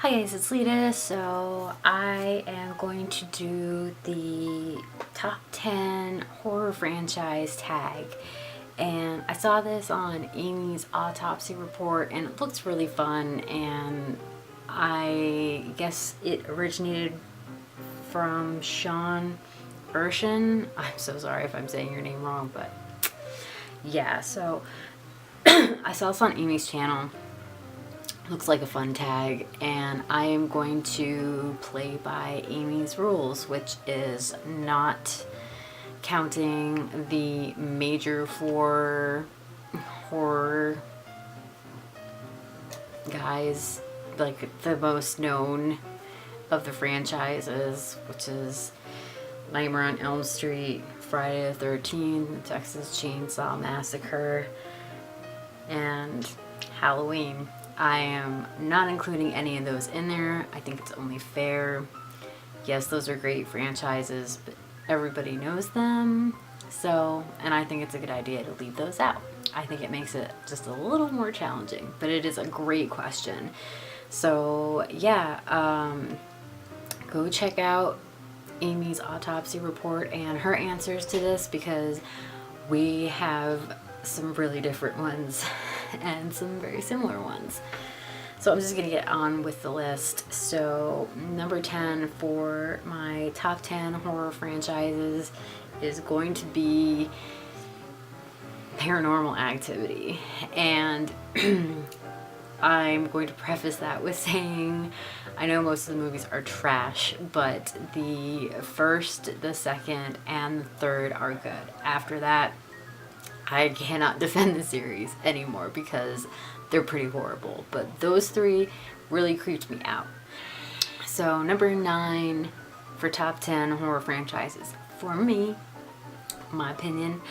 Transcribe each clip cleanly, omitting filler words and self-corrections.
Hi guys, it's Lita. So I am going to do the top 10 horror franchise tag. And I saw this on Amy's Autopsy report and it looks really fun, and I guess it originated from Sean Erschen. I'm so sorry if I'm saying your name wrong, but yeah, so I saw this on Amy's channel. Looks like a fun tag, and I am going to play by Amy's rules, which is not counting the major four horror guys, like the most known of the franchises, which is Nightmare on Elm Street, Friday the 13th, Texas Chainsaw Massacre, and Halloween. I am not including any of those in there. I think it's only fair. Yes, those are great franchises, but everybody knows them. So, and I think it's a good idea to leave those out. I think it makes it just a little more challenging, but it is a great question. So yeah, go check out Amy's Autopsy report and her answers to this, because we have some really different ones and some very similar ones. So I'm just gonna get on with the list. So number 10 for my top 10 horror franchises is going to be Paranormal Activity. And I'm going to preface that with saying I know most of the movies are trash, but the first, the second, and the third are good. After that, I cannot defend the series anymore because they're pretty horrible. But those three really creeped me out. So number 9 for top 10 horror franchises, for me, my opinion,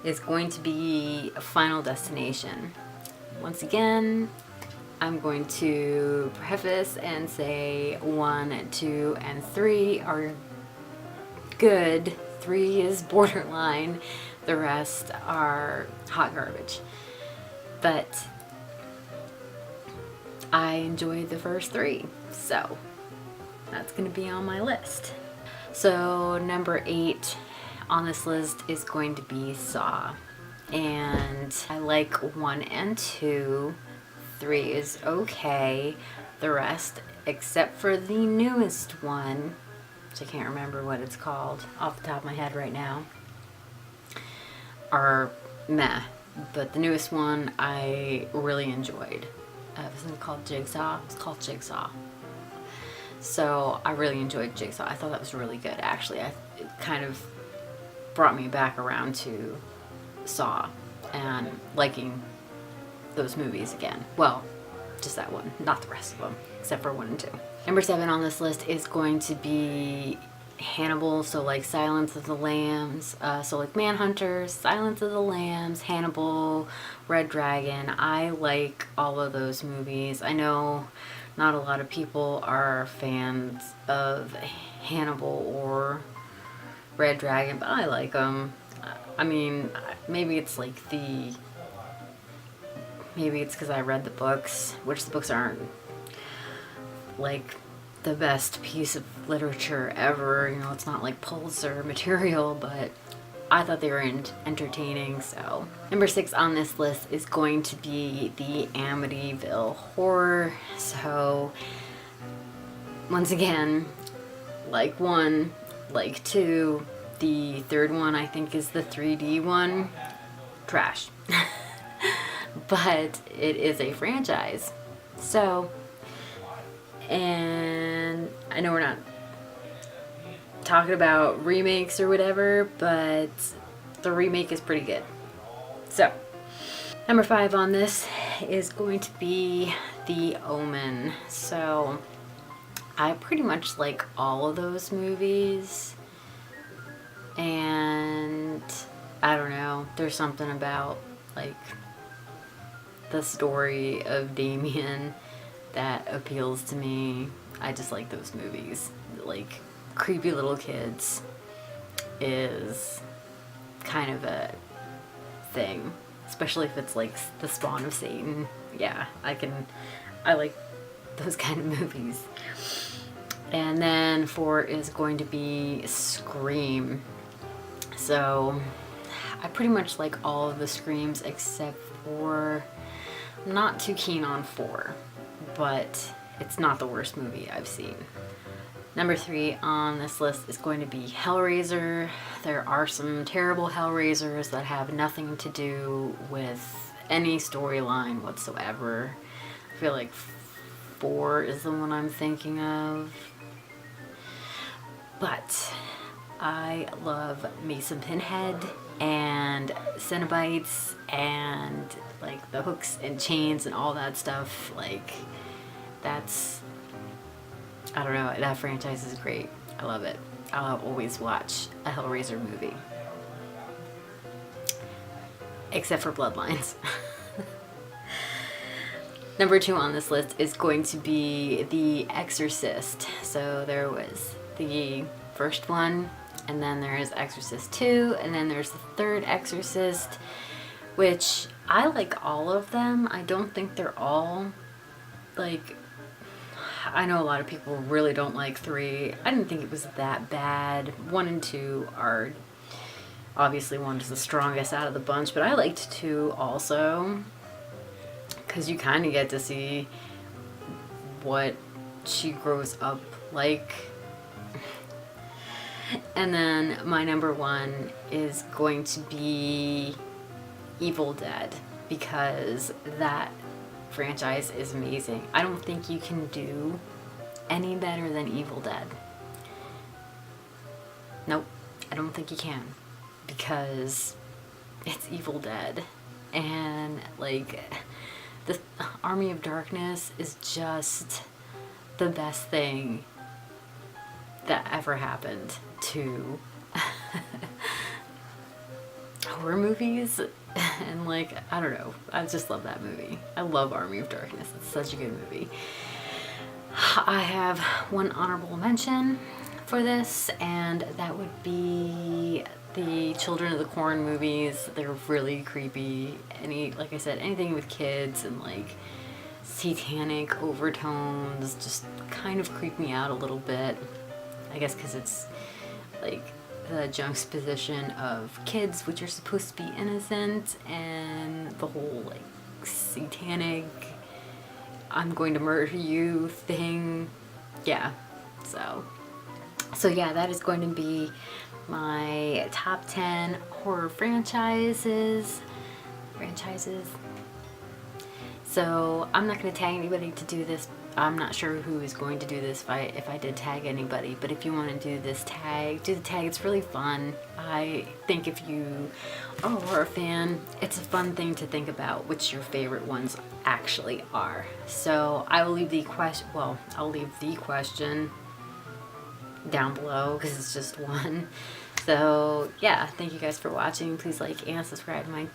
is going to be Final Destination. Once again, I'm going to preface and say 1, 2, and 3 are good. 3 is borderline. The rest are hot garbage. But I enjoyed the first 3, so that's going to be on my list. So number 8 on this list is going to be Saw. And I like 1 and 2. 3 is okay. The rest, except for the newest one, which I can't remember what it's called off the top of my head right now, are meh. But the newest one I really enjoyed. Wasn't it called Jigsaw? It was called Jigsaw. So I really enjoyed Jigsaw. I thought that was really good, actually. It kind of brought me back around to Saw and liking those movies again. Well, just that one, not the rest of them, except for 1 and 2. Number 7 on this list is going to be Hannibal, so like Silence of the Lambs, so like Manhunter, Silence of the Lambs, Hannibal, Red Dragon. I like all of those movies. I know not a lot of people are fans of Hannibal or Red Dragon, but I like them. I mean, maybe it's because I read the books, which the books aren't like the best piece of literature ever. You know, it's not like Pulitzer material, but I thought they were entertaining. So number 6 on this list is going to be the Amityville Horror. So once again, like 1, like 2, the third one I think is the 3D one. Trash. But it is a franchise. So, and I know we're not talking about remakes or whatever, but the remake is pretty good. So, number 5 on this is going to be The Omen. So, I pretty much like all of those movies, and I don't know, there's something about like the story of Damien that appeals to me. I just like those movies. Like, creepy little kids is kind of a thing, especially if it's like the spawn of Satan. Yeah, I like those kind of movies. And then 4 is going to be Scream. So I pretty much like all of the Screams except for, I'm not too keen on 4, but it's not the worst movie I've seen. Number 3 on this list is going to be Hellraiser. There are some terrible Hellraisers that have nothing to do with any storyline whatsoever. I feel like 4 is the one I'm thinking of. But I love Mason Pinhead and Cenobites and like the hooks and chains and all that stuff. Like, that's, I don't know, that franchise is great. I love it. I'll always watch a Hellraiser movie. Except for Bloodlines. Number 2 on this list is going to be The Exorcist. So there was the first one, and then there's Exorcist 2, and then there's the third Exorcist, which I like all of them. I don't think they're all, like, I know a lot of people really don't like 3. I didn't think it was that bad. 1 and 2 are, obviously 1 is the strongest out of the bunch, but I liked 2 also, because you kind of get to see what she grows up like. And then my number 1 is going to be Evil Dead, because that franchise is amazing. I don't think you can do any better than Evil Dead. Nope, I don't think you can, because it's Evil Dead. And like, the Army of Darkness is just the best thing that ever happened to horror movies. And like, I don't know, I just love that movie. I love Army of Darkness. It's such a good movie. I have one honorable mention for this, and that would be the Children of the Corn movies. They're really creepy. Like I said, anything with kids and like satanic overtones just kind of creep me out a little bit. I guess because it's like the juxtaposition of kids, which are supposed to be innocent, and the whole like satanic I'm going to murder you thing. Yeah, so yeah, that is going to be my top 10 horror franchises. So I'm not going to tag anybody to do this. I'm not sure who is going to do this if I did tag anybody, but if you want to do this tag, do the tag. It's really fun. I think if you are a horror fan, it's a fun thing to think about which your favorite ones actually are. So I will leave the question, I'll leave the question down below because it's just one. So yeah, thank you guys for watching. Please like and subscribe to my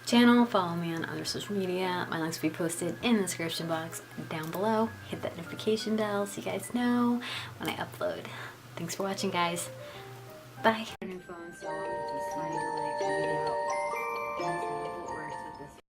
channel. Follow me on other social media. My links will be posted in the description box down below. Hit that notification bell so you guys know when I upload. Thanks for watching, guys. Bye. New phone, so